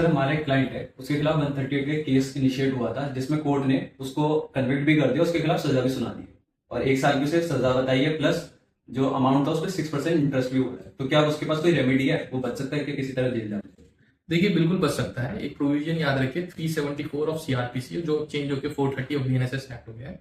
Sir हमारा एक client है, उसके खिलाफ 138 के केस इनिशिएट हुआ था जिसमें कोर्ट ने उसको कन्विक्ट भी कर दिया, उसके खिलाफ सजा भी सुना दी और 1 साल की उसे सजा बताई है, प्लस जो अमाउंट था उस पर 6% इंटरेस्ट भी हुआ है। तो क्या उसके पास कोई रेमेडी है, वो बच सकता है कि किसी तरह जेल जाने से? देखिए बिल्कुल बच सकता है। एक प्रोविजन याद रखिए 374 ऑफ सीआरपीसी जो चेंज होकर 430 ऑफ बीएनएसएस एक्ट हो गया है,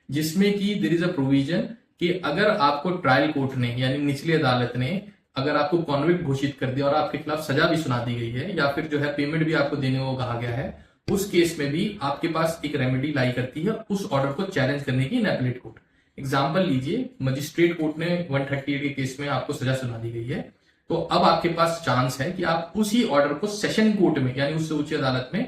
जिसमें कि देयर इज अ प्रोविजन कि अगर आपको ट्रायल कोर्ट ने यानी निचली अदालत ने अगर आपको कॉन्विक्ट घोषित कर दिया और आपके खिलाफ सजा भी सुना दी गई है या फिर जो है पेमेंट भी आपको देने को कहा गया है, उस केस में भी आपके पास एक रेमेडी लाई करती है उस ऑर्डर को चैलेंज करने की इन एपीलेट कोर्ट। एग्जाम्पल लीजिए, मजिस्ट्रेट कोर्ट ने 138 के केस में आपको सजा सुना दी गई है, तो अब आपके पास चांस है कि आप उसी ऑर्डर को सेशन कोर्ट में यानी उससे उच्च अदालत में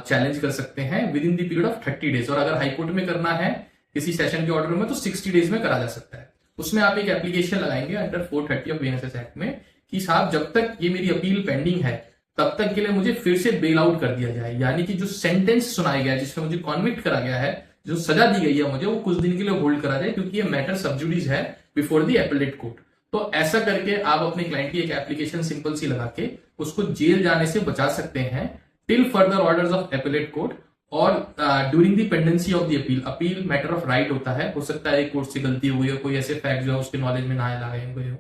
चैलेंज कर सकते हैं with in the period of 30 days. और अगर हाईकोर्ट में करना है किसी सेशन के ऑर्डर में तो 60 डेज में करा जा सकता है। उसमें आप एक एप्लीकेशन लगाएंगे अंडर 430 ऑफ बीएनएसएस एक्ट में कि साहब जब तक ये मेरी अपील पेंडिंग है तब तक के लिए मुझे फिर से बेल आउट कर दिया जाए, यानी कि जो सेंटेंस सुनाया गया है जिसमें मुझे कॉन्विक्ट करा गया है, जो सजा दी गई है मुझे, वो कुछ दिन के लिए होल्ड करा जाए क्योंकि ये मैटर सब जुडिस है बिफोर द एपीलेट कोर्ट। तो ऐसा करके आप अपने क्लाइंट की एक एप्लीकेशन सिंपल सी लगा के उसको जेल जाने से बचा सकते हैं till further orders of appellate court. और during the pendency of the appeal, appeal matter of right होता है, हो सकता है कोर्ट से गलती हुई हो, कोई ऐसे फैक्ट जो है उसके नॉलेज में ना लाए गए हो,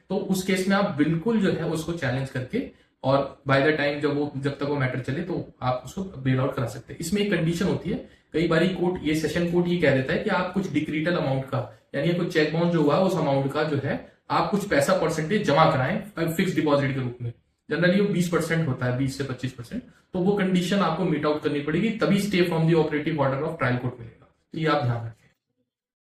तो उस केस में आप बिल्कुल जो है उसको चैलेंज करके और बाय द टाइम जब तक वो मैटर चले तो आप उसको बेल आउट करा सकते हैं। इसमें एक कंडीशन होती है, कई बार कोर्ट ये सेशन कोर्ट ये कह देता है कि आप कुछ डिक्रीटल अमाउंट का यानी कुछ चेक बाउंस जो हुआ उस अमाउंट का जो है आप कुछ पैसा परसेंटेज जमा कराएं फिक्स डिपॉजिट के रूप में। जनरली वो 20% होता है, 20 से 25%। तो वो कंडीशन आपको मीट आउट करनी पड़ेगी, तभी stay from the operative order of trial court मिलेगा। तो ये आप ध्यान रखें।